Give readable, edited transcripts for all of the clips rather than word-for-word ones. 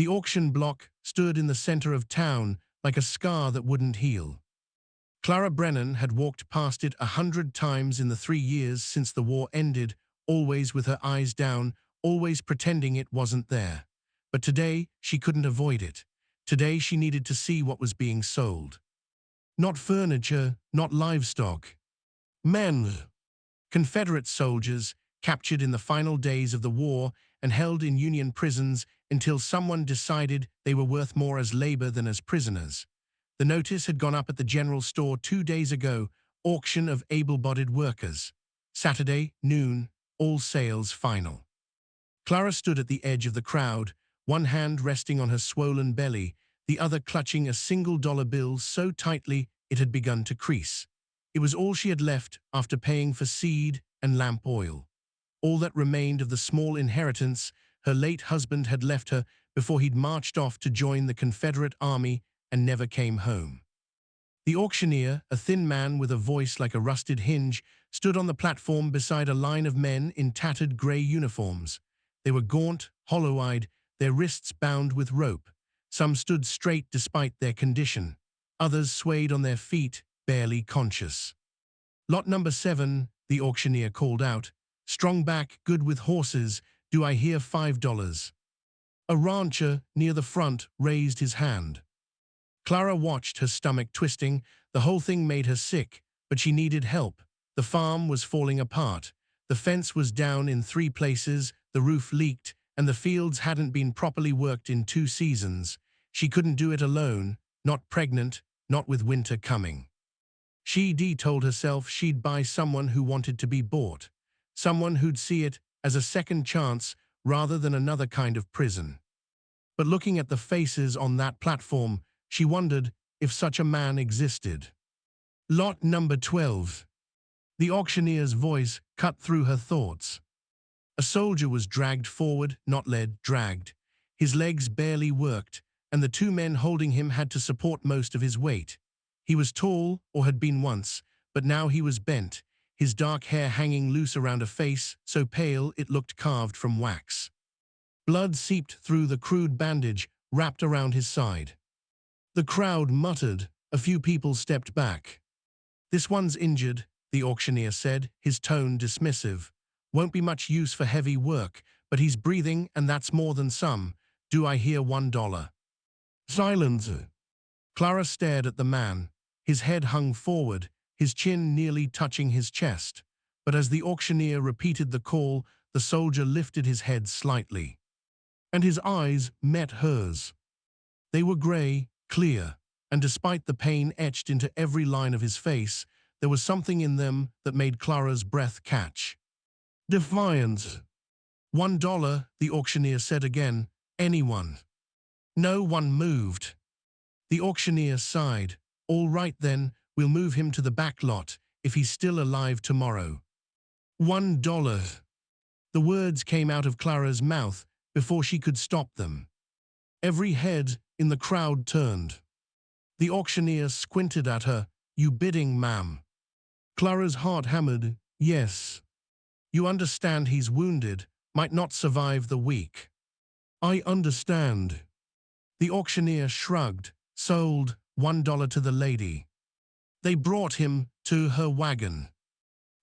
The auction block stood in the center of town like a scar that wouldn't heal. Clara Brennan had walked past it 100 times in the 3 years since the war ended, always with her eyes down, always pretending it wasn't there. But today, she couldn't avoid it. Today, she needed to see what was being sold. Not furniture, not livestock. Men. Confederate soldiers, captured in the final days of the war and held in Union prisons until someone decided they were worth more as labor than as prisoners. The notice had gone up at the general store 2 days ago, auction of able-bodied workers. Saturday, noon, all sales final. Clara stood at the edge of the crowd, one hand resting on her swollen belly, the other clutching a $1 bill so tightly it had begun to crease. It was all she had left after paying for seed and lamp oil. All that remained of the small inheritance her late husband had left her before he'd marched off to join the Confederate Army and never came home. The auctioneer, a thin man with a voice like a rusted hinge, stood on the platform beside a line of men in tattered gray uniforms. They were gaunt, hollow-eyed, their wrists bound with rope. Some stood straight despite their condition. Others swayed on their feet, barely conscious. "Lot number 7, the auctioneer called out. "Strong back, good with horses, do I hear $5? A rancher near the front raised his hand. Clara watched, her stomach twisting. The whole thing made her sick, but she needed help. The farm was falling apart. The fence was down in 3 places, the roof leaked, and the fields hadn't been properly worked in 2 seasons. She couldn't do it alone, not pregnant, not with winter coming. She told herself she'd buy someone who wanted to be bought, someone who'd see it as a second chance rather than another kind of prison. But looking at the faces on that platform, she wondered if such a man existed. "Lot number 12. The auctioneer's voice cut through her thoughts. A soldier was dragged forward, not led, dragged. His legs barely worked, and the 2 men holding him had to support most of his weight. He was tall, or had been once, but now he was bent, his dark hair hanging loose around a face so pale it looked carved from wax. Blood seeped through the crude bandage wrapped around his side. The crowd muttered. A few people stepped back. "This one's injured," the auctioneer said, his tone dismissive. "Won't be much use for heavy work, but he's breathing and that's more than some. Do I hear $1? "Silence." Clara stared at the man. His head hung forward, his chin nearly touching his chest. But as the auctioneer repeated the call, the soldier lifted his head slightly. And his eyes met hers. They were gray, clear, and despite the pain etched into every line of his face, there was something in them that made Clara's breath catch. "Defiance." $1, the auctioneer said again. "Anyone." No one moved. The auctioneer sighed. "All right then, we'll move him to the back lot, if he's still alive tomorrow." $1. The words came out of Clara's mouth before she could stop them. Every head in the crowd turned. The auctioneer squinted at her. "You bidding, ma'am?" Clara's heart hammered. "Yes." "You understand he's wounded, might not survive the week." "I understand." The auctioneer shrugged. "Sold, $1 to the lady." They brought him to her wagon.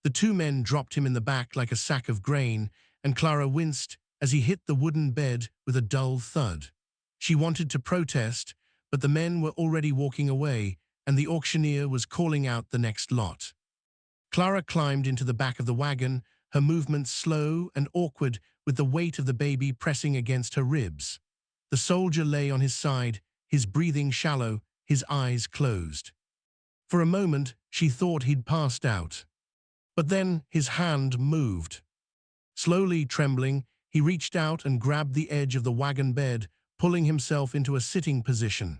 The 2 men dropped him in the back like a sack of grain, and Clara winced as he hit the wooden bed with a dull thud. She wanted to protest, but the men were already walking away, and the auctioneer was calling out the next lot. Clara climbed into the back of the wagon, her movements slow and awkward with the weight of the baby pressing against her ribs. The soldier lay on his side, his breathing shallow, his eyes closed. For a moment, she thought he'd passed out. But then his hand moved. Slowly trembling, he reached out and grabbed the edge of the wagon bed, pulling himself into a sitting position.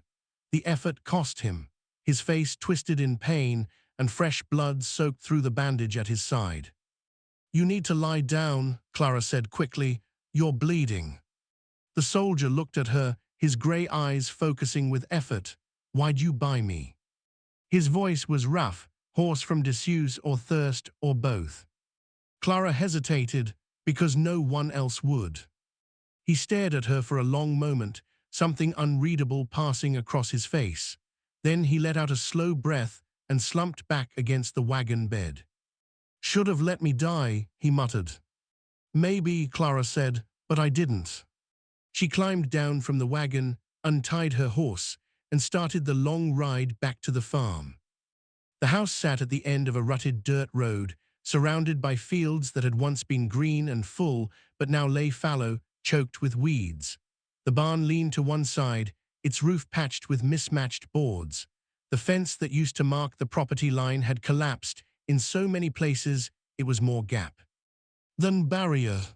The effort cost him. His face twisted in pain, and fresh blood soaked through the bandage at his side. "You need to lie down," Clara said quickly. "You're bleeding." The soldier looked at her, his gray eyes focusing with effort. "Why'd you buy me?" His voice was rough, hoarse from disuse or thirst or both. Clara hesitated because no one else would. He stared at her for a long moment, something unreadable passing across his face. Then he let out a slow breath and slumped back against the wagon bed. "Should have let me die," he muttered. "Maybe," Clara said, "but I didn't." She climbed down from the wagon, untied her horse, and started the long ride back to the farm. The house sat at the end of a rutted dirt road, surrounded by fields that had once been green and full, but now lay fallow, choked with weeds. The barn leaned to one side, its roof patched with mismatched boards. The fence that used to mark the property line had collapsed. In so many places, it was more gap than barrier.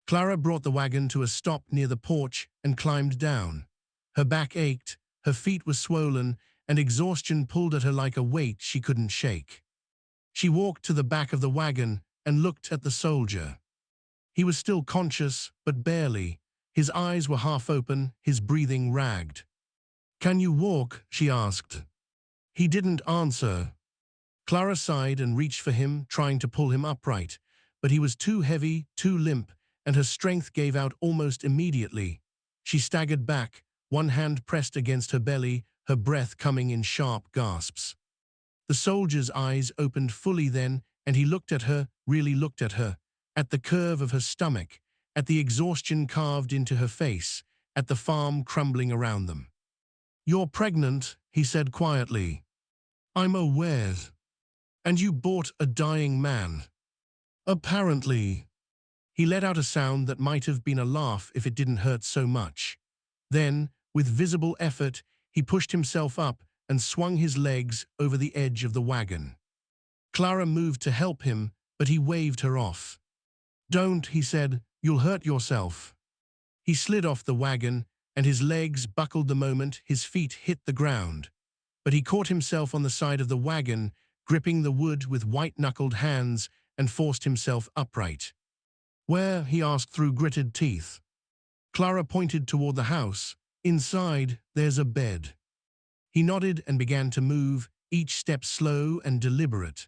Clara brought the wagon to a stop near the porch and climbed down. Her back ached, her feet were swollen, and exhaustion pulled at her like a weight she couldn't shake. She walked to the back of the wagon and looked at the soldier. He was still conscious, but barely. His eyes were half open, his breathing ragged. "Can you walk?" she asked. He didn't answer. Clara sighed and reached for him, trying to pull him upright, but he was too heavy, too limp, and her strength gave out almost immediately. She staggered back, one hand pressed against her belly, her breath coming in sharp gasps. The soldier's eyes opened fully then, and he looked at her, really looked at her, at the curve of her stomach, at the exhaustion carved into her face, at the farm crumbling around them. "You're pregnant," he said quietly. "I'm aware. And you bought a dying man." "Apparently." He let out a sound that might have been a laugh if it didn't hurt so much. Then, with visible effort, he pushed himself up and swung his legs over the edge of the wagon. Clara moved to help him, but he waved her off. "Don't," he said, "you'll hurt yourself." He slid off the wagon, and his legs buckled the moment his feet hit the ground. But he caught himself on the side of the wagon, gripping the wood with white-knuckled hands, and forced himself upright. "Where?" he asked through gritted teeth. Clara pointed toward the house. "Inside, there's a bed." He nodded and began to move, each step slow and deliberate.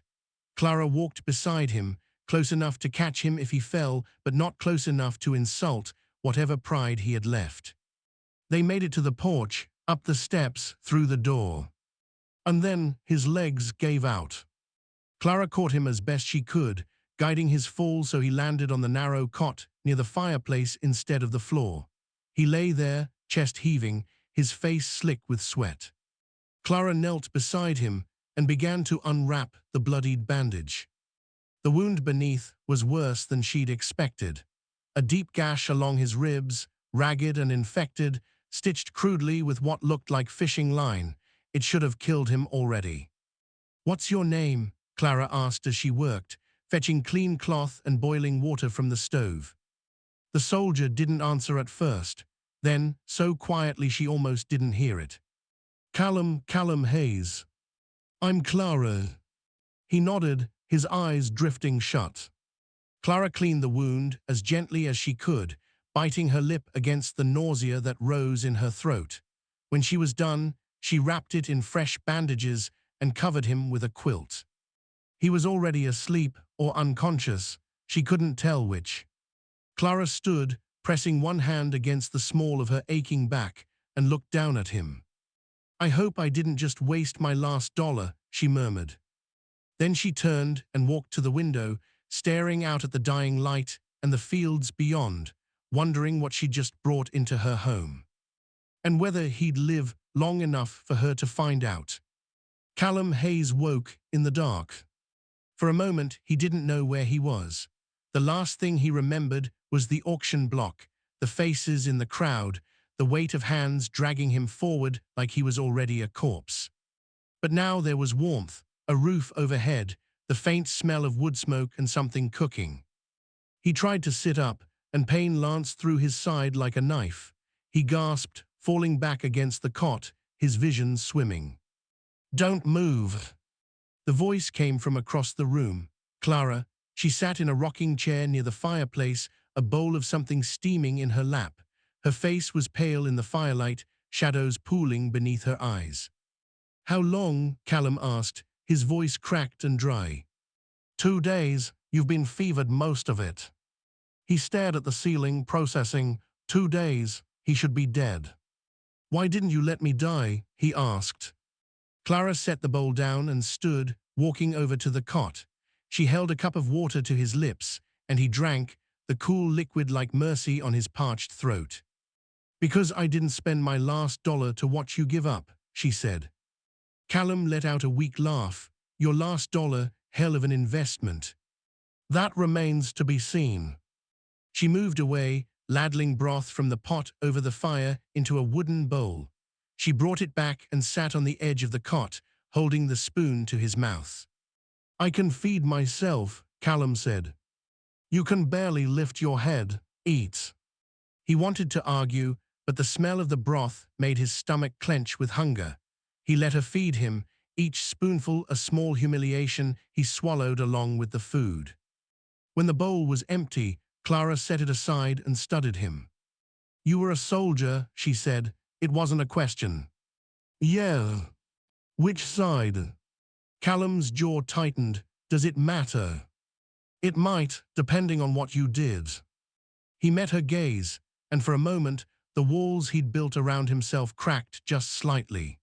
Clara walked beside him, close enough to catch him if he fell, but not close enough to insult whatever pride he had left. They made it to the porch, up the steps, through the door. And then his legs gave out. Clara caught him as best she could, guiding his fall so he landed on the narrow cot near the fireplace instead of the floor. He lay there, chest heaving, his face slick with sweat. Clara knelt beside him and began to unwrap the bloodied bandage. The wound beneath was worse than she'd expected. A deep gash along his ribs, ragged and infected, stitched crudely with what looked like fishing line. It should have killed him already. "What's your name?" Clara asked as she worked, fetching clean cloth and boiling water from the stove. The soldier didn't answer at first, then, so quietly she almost didn't hear it. Callum Hayes." "I'm Clara." He nodded, his eyes drifting shut. Clara cleaned the wound as gently as she could, biting her lip against the nausea that rose in her throat. When she was done, she wrapped it in fresh bandages and covered him with a quilt. He was already asleep or unconscious, she couldn't tell which. Clara stood, pressing one hand against the small of her aching back, and looked down at him. "I hope I didn't just waste my last dollar," she murmured. Then she turned and walked to the window, staring out at the dying light and the fields beyond, wondering what she'd just brought into her home. And whether he'd live long enough for her to find out. Callum Hayes woke in the dark. For a moment, he didn't know where he was. The last thing he remembered was the auction block, the faces in the crowd, the weight of hands dragging him forward like he was already a corpse. But now there was warmth, a roof overhead, the faint smell of wood smoke and something cooking. He tried to sit up, and pain lanced through his side like a knife. He gasped, falling back against the cot, his vision swimming. "Don't move." The voice came from across the room. Clara. She sat in a rocking chair near the fireplace, a bowl of something steaming in her lap. Her face was pale in the firelight, shadows pooling beneath her eyes. "How long?" Callum asked, his voice cracked and dry. 2 days, you've been fevered most of it." He stared at the ceiling, processing. 2 days, he should be dead. Why didn't you let me die? He asked. Clara set the bowl down and stood, walking over to the cot. She held a cup of water to his lips, and he drank, the cool liquid like mercy on his parched throat. Because I didn't spend my last dollar to watch you give up, she said. Callum let out a weak laugh. Your last dollar, hell of an investment. That remains to be seen. She moved away, ladling broth from the pot over the fire into a wooden bowl. She brought it back and sat on the edge of the cot, holding the spoon to his mouth. I can feed myself, Callum said. You can barely lift your head. Eat. He wanted to argue, but the smell of the broth made his stomach clench with hunger. He let her feed him, each spoonful a small humiliation he swallowed along with the food. When the bowl was empty, Clara set it aside and studied him. You were a soldier, she said. It wasn't a question. Yeah. Which side? Callum's jaw tightened. Does it matter? It might, depending on what you did. He met her gaze, and for a moment, the walls he'd built around himself cracked just slightly.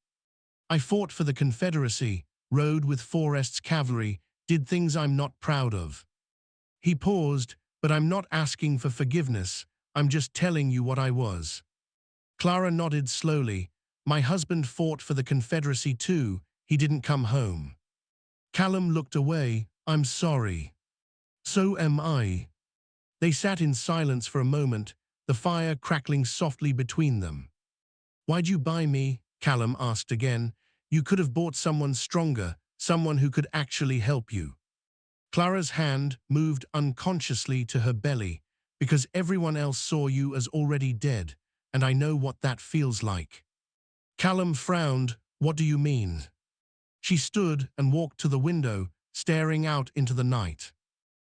I fought for the Confederacy, rode with Forrest's cavalry, did things I'm not proud of. He paused, but I'm not asking for forgiveness, I'm just telling you what I was. Clara nodded slowly. My husband fought for the Confederacy too, he didn't come home. Callum looked away. I'm sorry. So am I. They sat in silence for a moment, the fire crackling softly between them. Why'd you buy me? Callum asked again. You could have bought someone stronger, someone who could actually help you. Clara's hand moved unconsciously to her belly, because everyone else saw you as already dead, and I know what that feels like. Callum frowned. What do you mean? She stood and walked to the window, staring out into the night.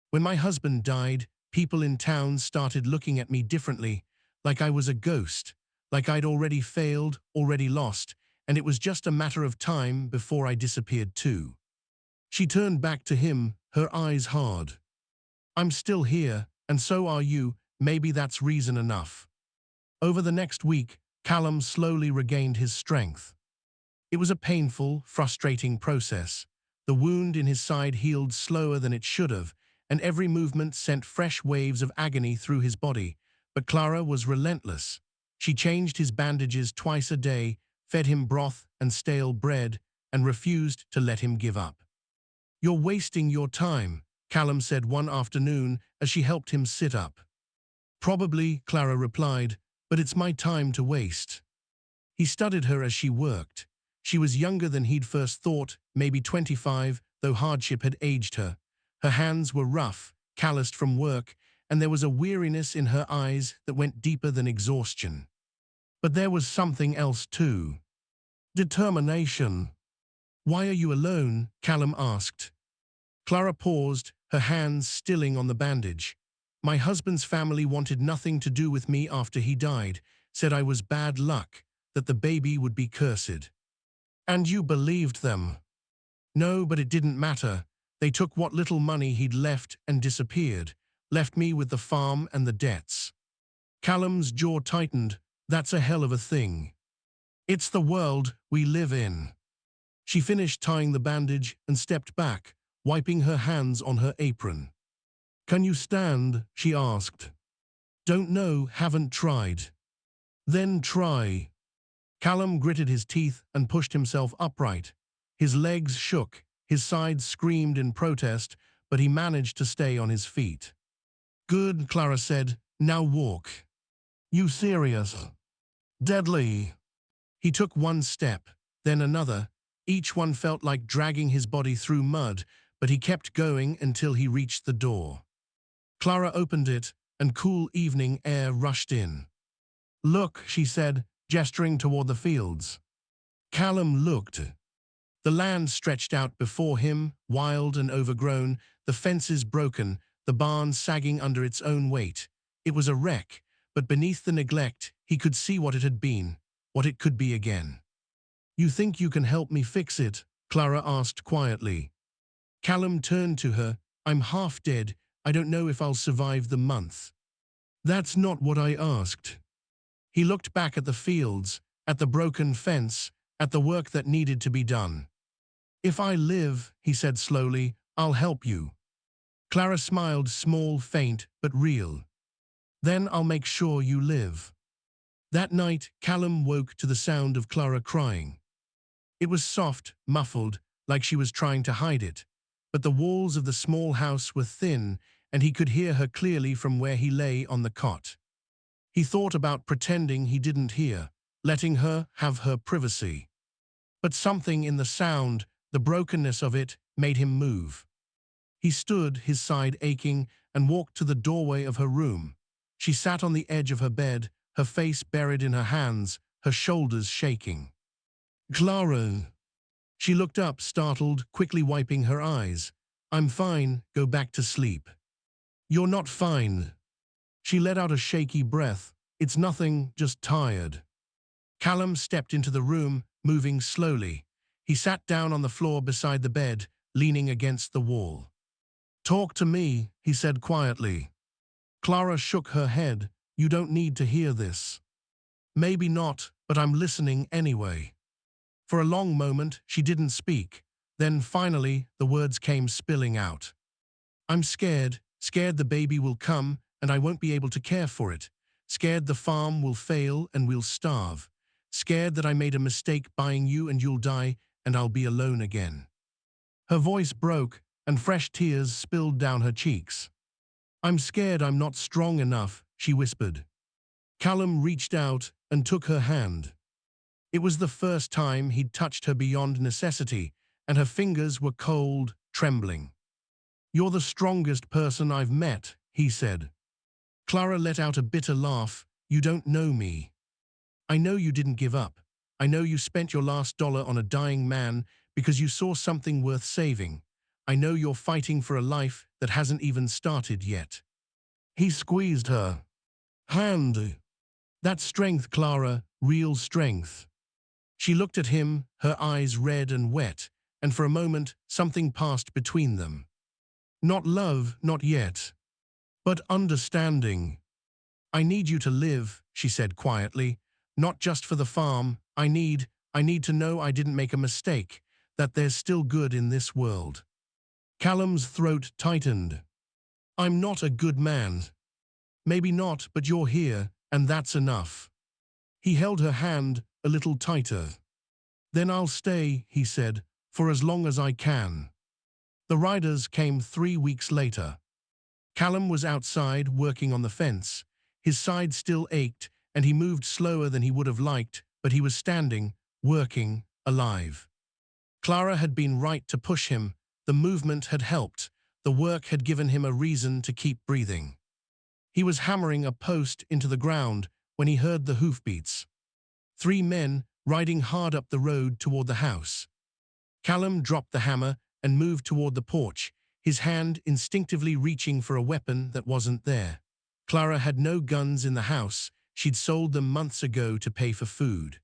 When my husband died, people in town started looking at me differently, like I was a ghost, like I'd already failed, already lost, and it was just a matter of time before I disappeared too. She turned back to him, her eyes hard. I'm still here, and so are you, maybe that's reason enough. Over the next week, Callum slowly regained his strength. It was a painful, frustrating process. The wound in his side healed slower than it should have, and every movement sent fresh waves of agony through his body. But Clara was relentless. She changed his bandages twice a day, fed him broth and stale bread, and refused to let him give up. You're wasting your time, Callum said one afternoon as she helped him sit up. Probably, Clara replied, but it's my time to waste. He studied her as she worked. She was younger than he'd first thought, maybe 25, though hardship had aged her. Her hands were rough, calloused from work, and there was a weariness in her eyes that went deeper than exhaustion. But there was something else too. Determination. Why are you alone? Callum asked. Clara paused, her hands stilling on the bandage. My husband's family wanted nothing to do with me after he died, said I was bad luck, that the baby would be cursed. And you believed them? No, but it didn't matter. They took what little money he'd left and disappeared, left me with the farm and the debts. Callum's jaw tightened. That's a hell of a thing. It's the world we live in. She finished tying the bandage and stepped back, wiping her hands on her apron. Can you stand? She asked. Don't know, haven't tried. Then try. Callum gritted his teeth and pushed himself upright. His legs shook, his sides screamed in protest, but he managed to stay on his feet. Good, Clara said. Now walk. You serious? Deadly. He took one step, then another. Each one felt like dragging his body through mud, but he kept going until he reached the door. Clara opened it, and cool evening air rushed in. Look, she said, gesturing toward the fields. Callum looked. The land stretched out before him, wild and overgrown, the fences broken, the barn sagging under its own weight. It was a wreck, but beneath the neglect, he could see what it had been, what it could be again. You think you can help me fix it? Clara asked quietly. Callum turned to her. I'm half dead. I don't know if I'll survive the month. That's not what I asked. He looked back at the fields. at the broken fence, at the work that needed to be done. "If I live," he said slowly, "I'll help you." Clara smiled, small, faint, but real. "Then I'll make sure you live." That night, Callum woke to the sound of Clara crying. It was soft, muffled, like she was trying to hide it. But the walls of the small house were thin, and he could hear her clearly from where he lay on the cot. He thought about pretending he didn't hear, letting her have her privacy. But something in the sound, the brokenness of it, made him move. He stood, his side aching, and walked to the doorway of her room. She sat on the edge of her bed, her face buried in her hands, her shoulders shaking. "Clara." She looked up, startled, quickly wiping her eyes. "I'm fine, go back to sleep." "You're not fine." She let out a shaky breath. "It's nothing, just tired." Callum stepped into the room, moving slowly. He sat down on the floor beside the bed, leaning against the wall. "Talk to me," he said quietly. Clara shook her head. "You don't need to hear this." "Maybe not, but I'm listening anyway." For a long moment, she didn't speak. Then finally, the words came spilling out. "I'm scared, scared the baby will come and I won't be able to care for it. Scared the farm will fail and we'll starve. Scared that I made a mistake buying you and you'll die and I'll be alone again." Her voice broke and fresh tears spilled down her cheeks. "I'm scared I'm not strong enough," she whispered. Callum reached out and took her hand. It was the first time he'd touched her beyond necessity, and her fingers were cold, trembling. "You're the strongest person I've met," he said. Clara let out a bitter laugh. "You don't know me. I know you didn't give up. I know you spent your last dollar on a dying man because you saw something worth saving. I know you're fighting for a life that hasn't even started yet." He squeezed her hand. "That's strength, Clara, real strength." She looked at him, her eyes red and wet, and for a moment something passed between them. Not love, not yet, but understanding. "I need you to live," she said quietly. "Not just for the farm. I need to know I didn't make a mistake, that there's still good in this world." Callum's throat tightened. "I'm not a good man." "Maybe not, but you're here, and that's enough." He held her hand a little tighter. "Then I'll stay," he said, "for as long as I can." The riders came 3 weeks later. Callum was outside working on the fence. His side still ached, and he moved slower than he would have liked, but he was standing, working, alive. Clara had been right to push him. The movement had helped. The work had given him a reason to keep breathing. He was hammering a post into the ground when he heard the hoofbeats. 3 men riding hard up the road toward the house. Callum dropped the hammer and moved toward the porch, his hand instinctively reaching for a weapon that wasn't there. Clara had no guns in the house. She'd sold them months ago to pay for food.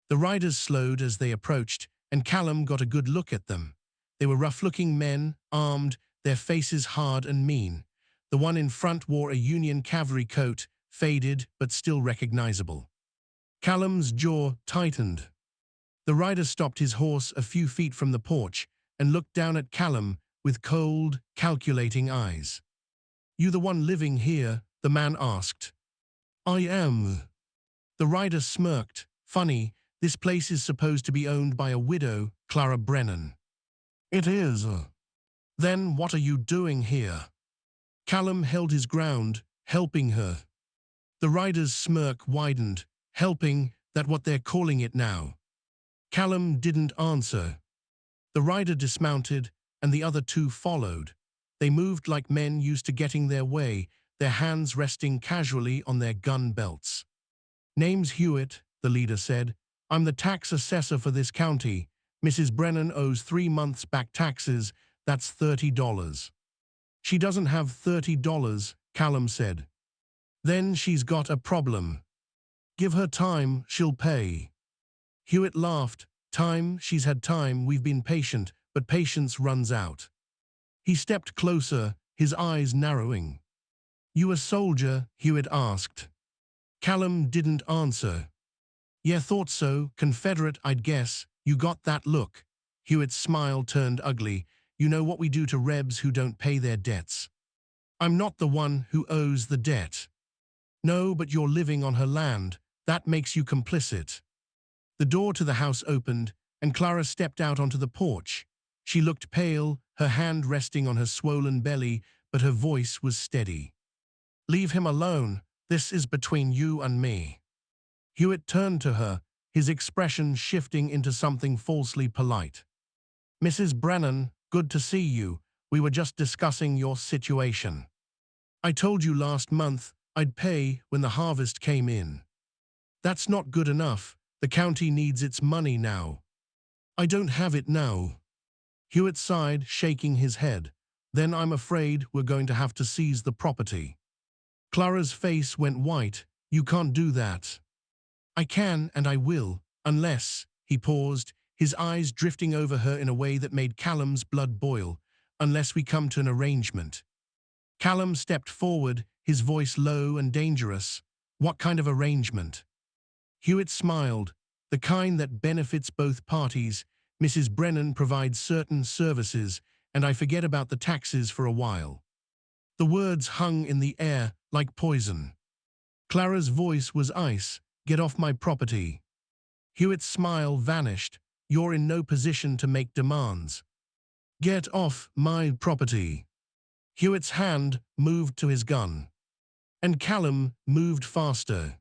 The riders slowed as they approached, and Callum got a good look at them. They were rough-looking men, armed, their faces hard and mean. The one in front wore a Union cavalry coat, faded but still recognizable. Callum's jaw tightened. The rider stopped his horse a few feet from the porch and looked down at Callum with cold, calculating eyes. "You the one living here?" the man asked. "I am." The rider smirked. "Funny, this place is supposed to be owned by a widow, Clara Brennan." "It is." "Then what are you doing here?" Callum held his ground, helping her. The rider's smirk widened. "Helping, that what they're calling it now." Callum didn't answer. The rider dismounted, and the other 2 followed. They moved like men used to getting their way, their hands resting casually on their gun belts. "Name's Hewitt," the leader said. "I'm the tax assessor for this county. Mrs. Brennan owes 3 months back taxes. That's $30. "She doesn't have $30, Callum said. "Then she's got a problem. Give her time, she'll pay." Hewitt laughed. "Time, she's had time, we've been patient, but patience runs out." He stepped closer, his eyes narrowing. "You a soldier?" Hewitt asked. Callum didn't answer. Yeah, thought so. Confederate, I'd guess. You got that look. Hewitt's smile turned ugly. You know what we do to Rebs who don't pay their debts. I'm not the one who owes the debt. No, but you're living on her land. That makes you complicit. The door to the house opened, and Clara stepped out onto the porch. She looked pale, her hand resting on her swollen belly, but her voice was steady. Leave him alone. This is between you and me. Hewitt turned to her, his expression shifting into something falsely polite. Mrs. Brennan, good to see you. We were just discussing your situation. I told you last month I'd pay when the harvest came in. That's not good enough. The county needs its money now. I don't have it now. Hewitt sighed, shaking his head. Then I'm afraid we're going to have to seize the property. Clara's face went white. You can't do that. I can and I will, unless, he paused, his eyes drifting over her in a way that made Callum's blood boil, unless we come to an arrangement. Callum stepped forward, his voice low and dangerous. What kind of arrangement? Hewitt smiled. The kind that benefits both parties. Mrs. Brennan provides certain services, and I forget about the taxes for a while. The words hung in the air like poison. Clara's voice was ice. Get off my property. Hewitt's smile vanished. You're in no position to make demands. Get off my property. Hewitt's hand moved to his gun. And Callum moved faster.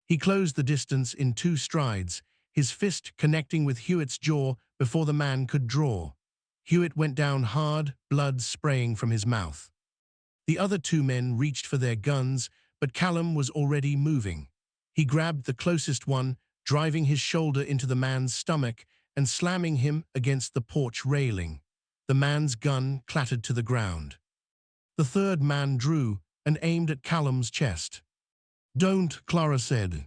He closed the distance in 2 strides, his fist connecting with Hewitt's jaw before the man could draw. Hewitt went down hard, blood spraying from his mouth. The other 2 men reached for their guns, but Callum was already moving. He grabbed the closest one, driving his shoulder into the man's stomach and slamming him against the porch railing. The man's gun clattered to the ground. The 3rd man drew and aimed at Callum's chest. Don't, Clara said.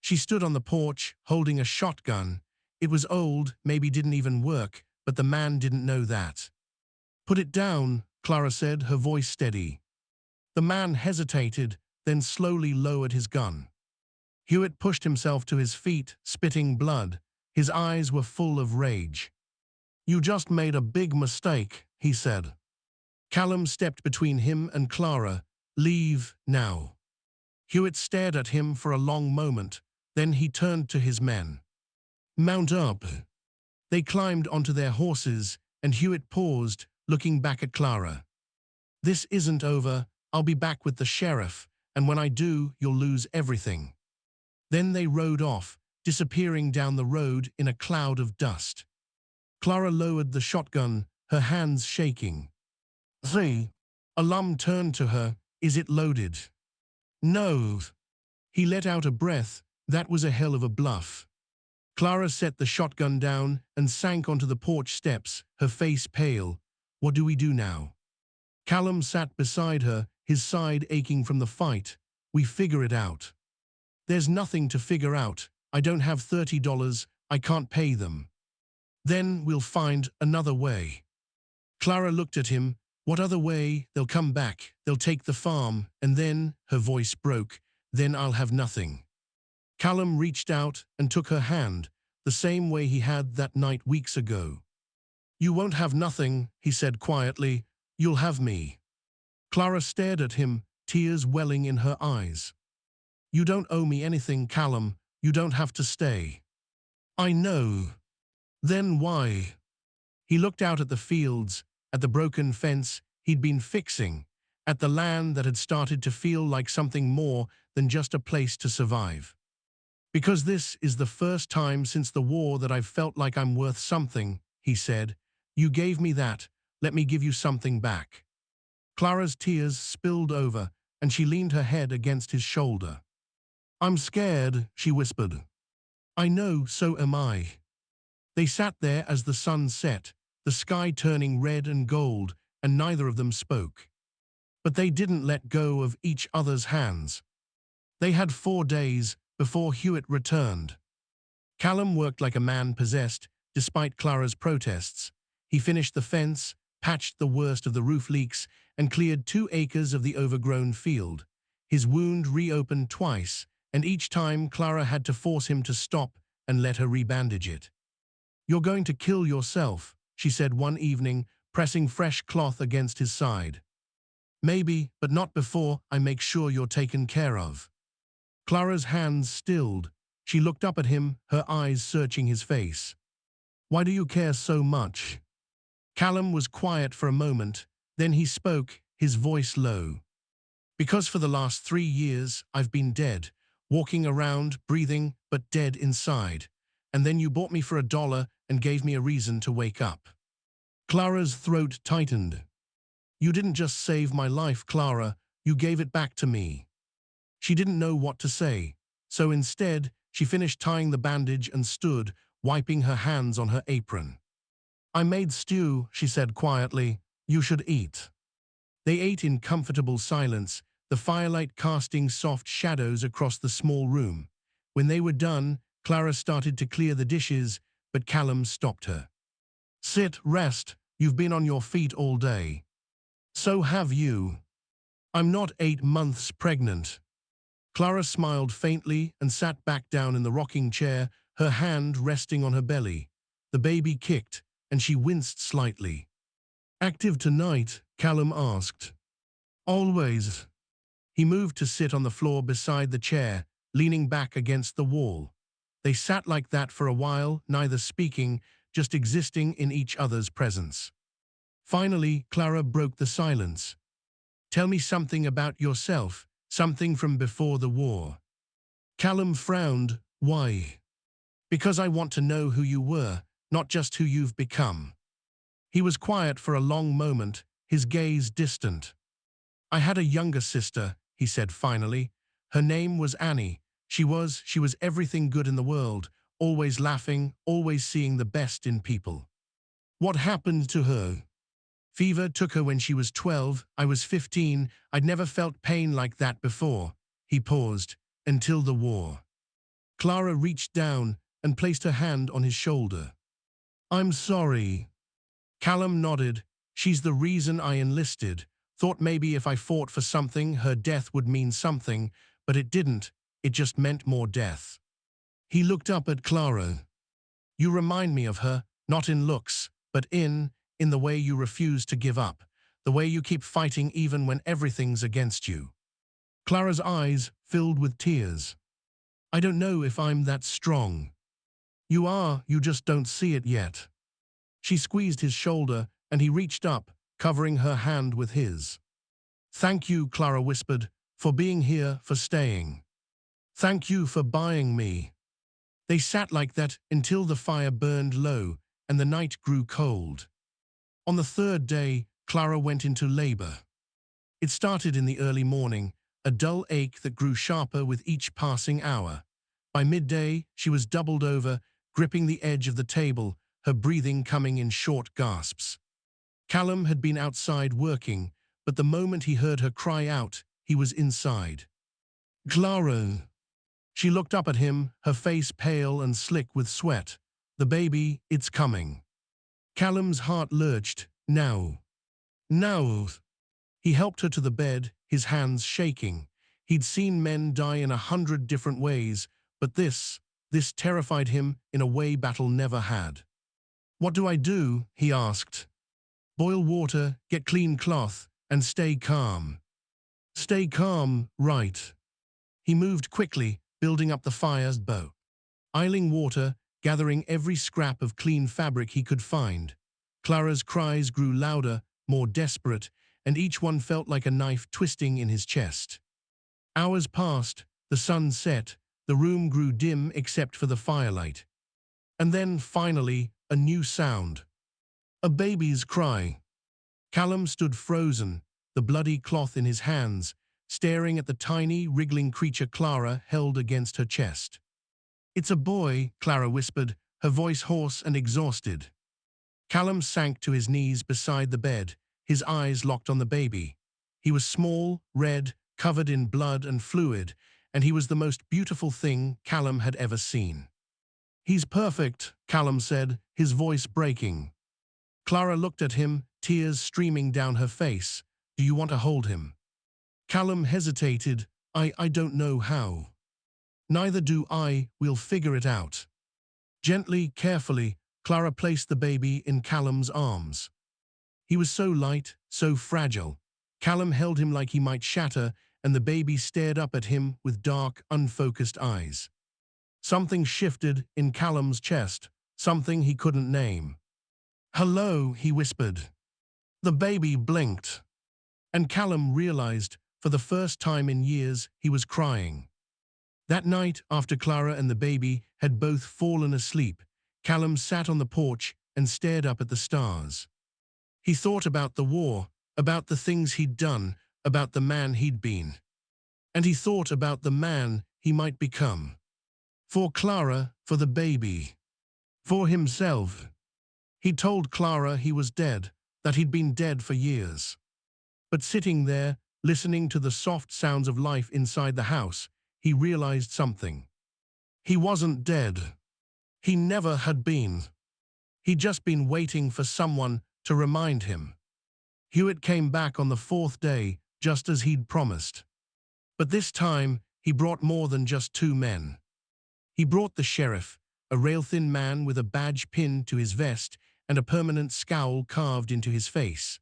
She stood on the porch, holding a shotgun. It was old, maybe didn't even work, but the man didn't know that. Put it down, Clara said, her voice steady. The man hesitated, then slowly lowered his gun. Hewitt pushed himself to his feet, spitting blood. His eyes were full of rage. You just made a big mistake, he said. Callum stepped between him and Clara. Leave now. Hewitt stared at him for a long moment. Then he turned to his men. Mount up. They climbed onto their horses, and Hewitt paused, looking back at Clara. This isn't over. I'll be back with the sheriff, and when I do, you'll lose everything. Then they rode off, disappearing down the road in a cloud of dust. Clara lowered the shotgun, her hands shaking. See? Alum turned to her. Is it loaded? No. He let out a breath. That was a hell of a bluff. Clara set the shotgun down and sank onto the porch steps, her face pale. What do we do now? Callum sat beside her, his side aching from the fight. We figure it out. There's nothing to figure out. I don't have $30. I can't pay them. Then we'll find another way. Clara looked at him. What other way? They'll come back. They'll take the farm. And then, her voice broke, then I'll have nothing. Callum reached out and took her hand, the same way he had that night weeks ago. You won't have nothing, he said quietly. You'll have me. Clara stared at him, tears welling in her eyes. You don't owe me anything, Callum. You don't have to stay. I know. Then why? He looked out at the fields, at the broken fence he'd been fixing, at the land that had started to feel like something more than just a place to survive. Because this is the first time since the war that I've felt like I'm worth something, he said. You gave me that. Let me give you something back. Clara's tears spilled over, and she leaned her head against his shoulder. I'm scared, she whispered. I know, so am I. They sat there as the sun set, the sky turning red and gold, and neither of them spoke. But they didn't let go of each other's hands. They had 4 days before Hewitt returned. Callum worked like a man possessed, despite Clara's protests. He finished the fence, patched the worst of the roof leaks, and cleared 2 acres of the overgrown field. His wound reopened twice, and each time Clara had to force him to stop and let her rebandage it. "You're going to kill yourself," she said one evening, pressing fresh cloth against his side. "Maybe, but not before I make sure you're taken care of." Clara's hands stilled. She looked up at him, her eyes searching his face. "Why do you care so much?" Callum was quiet for a moment, then he spoke, his voice low. "Because for the last 3 years, I've been dead, walking around, breathing, but dead inside. And then you bought me for $1 and gave me a reason to wake up." Clara's throat tightened. "You didn't just save my life, Clara, you gave it back to me." She didn't know what to say, so instead, she finished tying the bandage and stood, wiping her hands on her apron. "I made stew," she said quietly. "You should eat." They ate in comfortable silence, the firelight casting soft shadows across the small room. When they were done, Clara started to clear the dishes, but Callum stopped her. "Sit, rest, you've been on your feet all day." "So have you." "I'm not 8 months pregnant." Clara smiled faintly and sat back down in the rocking chair, her hand resting on her belly. The baby kicked, and she winced slightly. "Active tonight?" Callum asked. "Always." He moved to sit on the floor beside the chair, leaning back against the wall. They sat like that for a while, neither speaking, just existing in each other's presence. Finally, Clara broke the silence. "Tell me something about yourself, something from before the war." Callum frowned. "Why?" "Because I want to know who you were, not just who you've become." He was quiet for a long moment, his gaze distant. "I had a younger sister," he said finally. "Her name was Annie. She was everything good in the world, always laughing, always seeing the best in people." "What happened to her?" "Fever took her when she was 12. I was 15. I'd never felt pain like that before." He paused. "Until the war." Clara reached down and placed her hand on his shoulder. "I'm sorry." Callum nodded. "She's the reason I enlisted. Thought maybe if I fought for something, her death would mean something, but it didn't. It just meant more death." He looked up at Clara. "You remind me of her, not in looks, but in the way you refuse to give up, the way you keep fighting even when everything's against you." Clara's eyes filled with tears. "I don't know if I'm that strong." "You are, you just don't see it yet." She squeezed his shoulder, and he reached up, covering her hand with his. "Thank you," Clara whispered, "for being here, for staying. Thank you for buying me." They sat like that until the fire burned low and the night grew cold. On the third day, Clara went into labor. It started in the early morning, a dull ache that grew sharper with each passing hour. By midday, she was doubled over, gripping the edge of the table, her breathing coming in short gasps. Callum had been outside working, but the moment he heard her cry out, he was inside. "Clara." She looked up at him, her face pale and slick with sweat. "The baby, it's coming." Callum's heart lurched. "Now. Now." He helped her to the bed, his hands shaking. He'd seen men die in 100 different ways, but this terrified him in a way battle never had. "What do I do?" he asked. "Boil water, get clean cloth, and stay calm." "Stay calm, right." He moved quickly, building up the fire's bow. Piling water, gathering every scrap of clean fabric he could find. Clara's cries grew louder, more desperate, and each one felt like a knife twisting in his chest. Hours passed, the sun set, the room grew dim except for the firelight. And then, finally, a new sound. A baby's cry. Callum stood frozen, the bloody cloth in his hands, staring at the tiny, wriggling creature Clara held against her chest. "It's a boy," Clara whispered, her voice hoarse and exhausted. Callum sank to his knees beside the bed, his eyes locked on the baby. He was small, red, covered in blood and fluid, and he was the most beautiful thing Callum had ever seen. "He's perfect," Callum said, his voice breaking. Clara looked at him, tears streaming down her face. "Do you want to hold him?" Callum hesitated. I don't know how." Neither do I, we'll figure it out. Gently, carefully, Clara placed the baby in Callum's arms. He was so light, so fragile. Callum held him like he might shatter, and the baby stared up at him with dark, unfocused eyes. Something shifted in Callum's chest, something he couldn't name. "Hello," he whispered. The baby blinked, and Callum realized, for the first time in years, he was crying. That night, after Clara and the baby had both fallen asleep, Callum sat on the porch and stared up at the stars. He thought about the war, about the things he'd done, about the man he'd been. And he thought about the man he might become. For Clara, for the baby, for himself. He told Clara he was dead, that he'd been dead for years. But sitting there, listening to the soft sounds of life inside the house, he realized something. He wasn't dead. He never had been. He'd just been waiting for someone to remind him. Hewitt came back on the fourth day, just as he'd promised. But this time, he brought more than just two men. He brought the sheriff, a rail-thin man with a badge pinned to his vest and a permanent scowl carved into his face.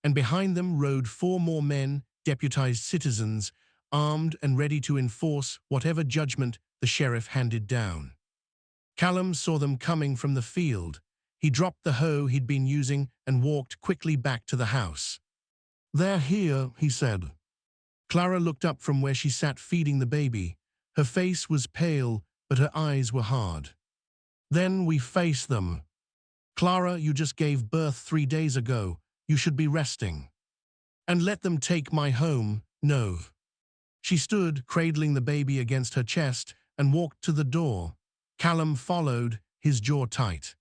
And behind them rode four more men, deputized citizens, armed and ready to enforce whatever judgment the sheriff handed down. Callum saw them coming from the field. He dropped the hoe he'd been using and walked quickly back to the house. "They're here," he said. Clara looked up from where she sat feeding the baby. Her face was pale, but her eyes were hard. "Then we face them. Clara, you just gave birth 3 days ago. You should be resting. And let them take my home, no." She stood, cradling the baby against her chest, and walked to the door. Callum followed, his jaw tight.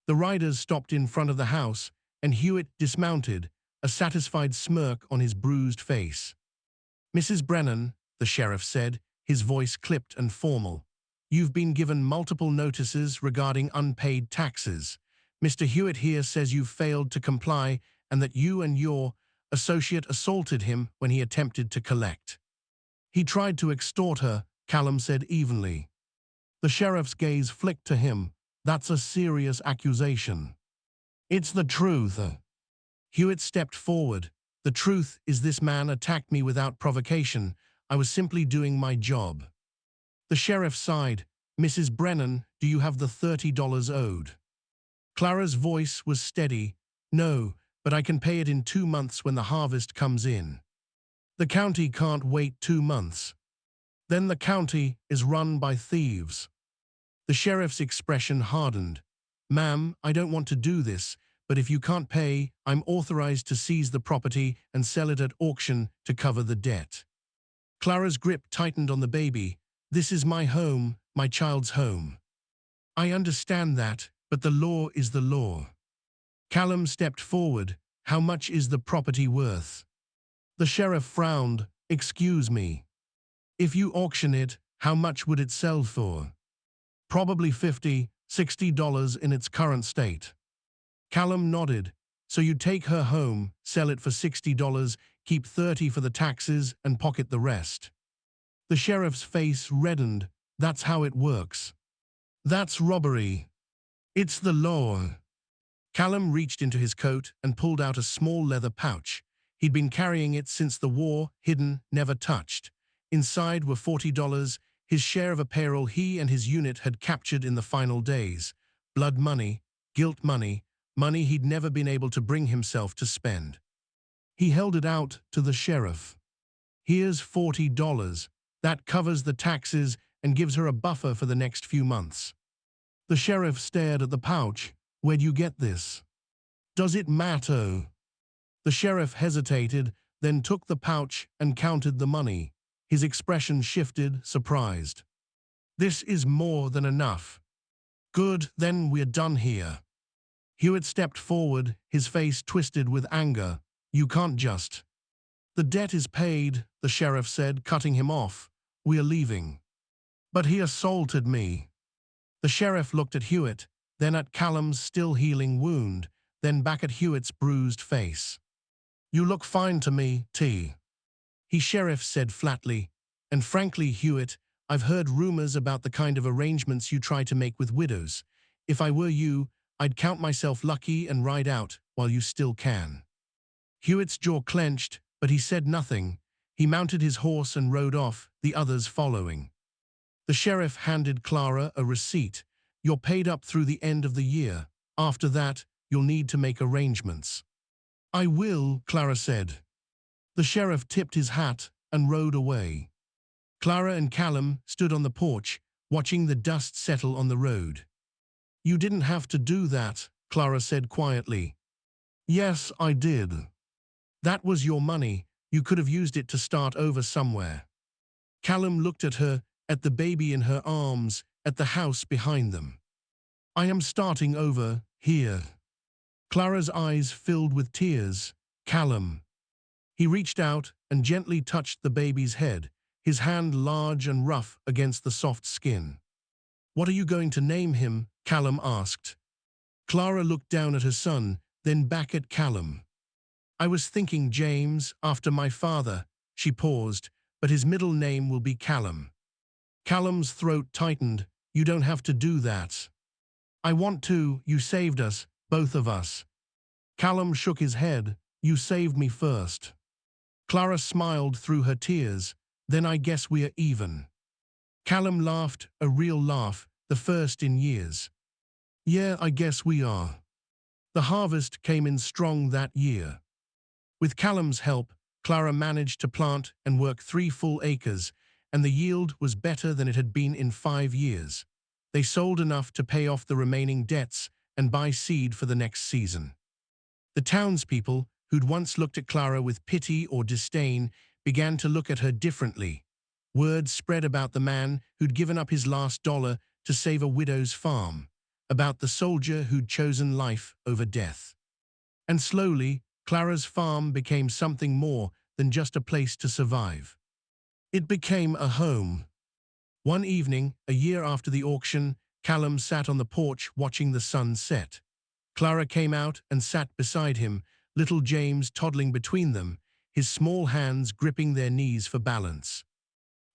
The riders stopped in front of the house, and Hewitt dismounted, a satisfied smirk on his bruised face. "Mrs. Brennan," the sheriff said, his voice clipped and formal, "you've been given multiple notices regarding unpaid taxes. Mr. Hewitt here says you've failed to comply and that you and your associate assaulted him when he attempted to collect." "He tried to extort her," Callum said evenly. The sheriff's gaze flicked to him. "That's a serious accusation." "It's the truth." Hewitt stepped forward. "The truth is this man attacked me without provocation. I was simply doing my job." The sheriff sighed. "Mrs. Brennan, do you have the $30 owed?" Clara's voice was steady. "No, but I can pay it in 2 months when the harvest comes in." "The county can't wait 2 months. Then the county is run by thieves." The sheriff's expression hardened. "Ma'am, I don't want to do this, but if you can't pay, I'm authorized to seize the property and sell it at auction to cover the debt." Clara's grip tightened on the baby. "This is my home, my child's home." "I understand that, but the law is the law." Callum stepped forward. "How much is the property worth?" The sheriff frowned. "Excuse me. If you auction it, how much would it sell for?" "Probably $50, $60 in its current state." Callum nodded. "So you take her home, sell it for $60, keep $30 for the taxes, and pocket the rest." The sheriff's face reddened. "That's how it works." "That's robbery." "It's the law." Callum reached into his coat and pulled out a small leather pouch. He'd been carrying it since the war, hidden, never touched. Inside were $40, his share of a payroll he and his unit had captured in the final days. Blood money, guilt money, money he'd never been able to bring himself to spend. He held it out to the sheriff. "Here's $40. That covers the taxes and gives her a buffer for the next few months." The sheriff stared at the pouch. "Where'd you get this?" "Does it matter?" The sheriff hesitated, then took the pouch and counted the money. His expression shifted, surprised. "This is more than enough." "Good, then we're done here." Hewitt stepped forward, his face twisted with anger. "You can't just." "The debt is paid," the sheriff said, cutting him off. "We're leaving." "But he assaulted me." The sheriff looked at Hewitt, then at Callum's still healing wound, then back at Hewitt's bruised face. "You look fine to me, T." He sheriff said flatly, "And frankly, Hewitt, I've heard rumors about the kind of arrangements you try to make with widows. If I were you, I'd count myself lucky and ride out while you still can." Hewitt's jaw clenched, but he said nothing. He mounted his horse and rode off, the others following. The sheriff handed Clara a receipt. "You're paid up through the end of the year. After that, you'll need to make arrangements." "I will," Clara said. The sheriff tipped his hat and rode away. Clara and Callum stood on the porch, watching the dust settle on the road. "You didn't have to do that," Clara said quietly. "Yes, I did. That was your money. You could have used it to start over somewhere." Callum looked at her, at the baby in her arms, at the house behind them. "I am starting over here." Clara's eyes filled with tears. "Callum." He reached out and gently touched the baby's head, his hand large and rough against the soft skin. "What are you going to name him?" Callum asked. Clara looked down at her son, then back at Callum. "I was thinking James, after my father." She paused, "but his middle name will be Callum." Callum's throat tightened. "You don't have to do that." "I want to. You saved us, both of us." Callum shook his head. "You saved me first." Clara smiled through her tears. "Then I guess we are even." Callum laughed, a real laugh, the first in years. "Yeah, I guess we are." The harvest came in strong that year. With Callum's help, Clara managed to plant and work 3 full acres, and the yield was better than it had been in 5 years. They sold enough to pay off the remaining debts and buy seed for the next season. The townspeople, who'd once looked at Clara with pity or disdain, began to look at her differently. Word spread about the man who'd given up his last dollar to save a widow's farm, about the soldier who'd chosen life over death. And slowly, Clara's farm became something more than just a place to survive. It became a home. One evening, a year after the auction, Callum sat on the porch watching the sun set. Clara came out and sat beside him, little James toddling between them, his small hands gripping their knees for balance.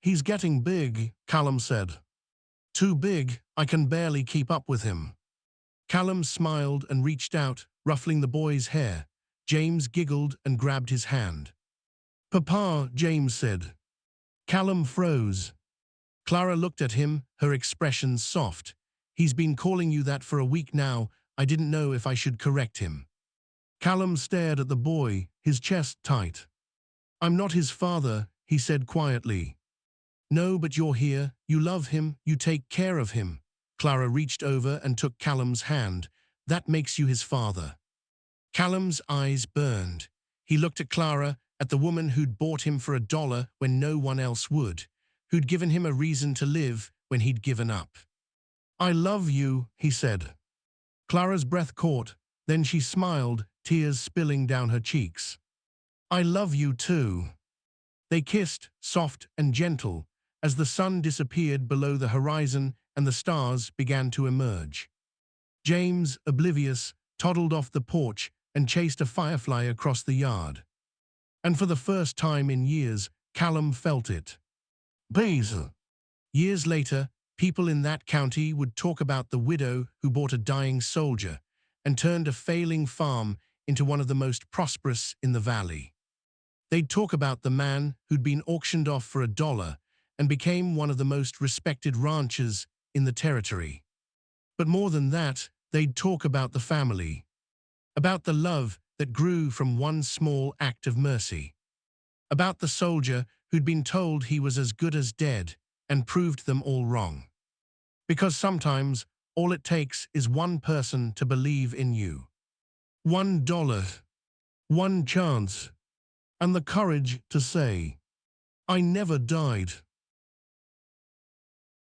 "He's getting big," Callum said. "Too big, I can barely keep up with him." Callum smiled and reached out, ruffling the boy's hair. James giggled and grabbed his hand. "Papa," James said. Callum froze. Clara looked at him, her expression soft. "He's been calling you that for a week now. I didn't know if I should correct him." Callum stared at the boy, his chest tight. "I'm not his father," he said quietly. "No, but you're here. You love him. You take care of him." Clara reached over and took Callum's hand. "That makes you his father." Callum's eyes burned. He looked at Clara, at the woman who'd bought him for $1 when no one else would, who'd given him a reason to live when he'd given up. "I love you," he said. Clara's breath caught, then she smiled, tears spilling down her cheeks. "I love you too." They kissed, soft and gentle, as the sun disappeared below the horizon and the stars began to emerge. James, oblivious, toddled off the porch and chased a firefly across the yard. And for the first time in years, Callum felt it. Basil. Years later, people in that county would talk about the widow who bought a dying soldier and turned a failing farm into one of the most prosperous in the valley. They'd talk about the man who'd been auctioned off for $1 and became one of the most respected ranchers in the territory. But more than that, they'd talk about the family, about the love that grew from one small act of mercy, about the soldier who'd been told he was as good as dead and proved them all wrong. Because sometimes all it takes is one person to believe in you. $1, one chance, and the courage to say, "I never died."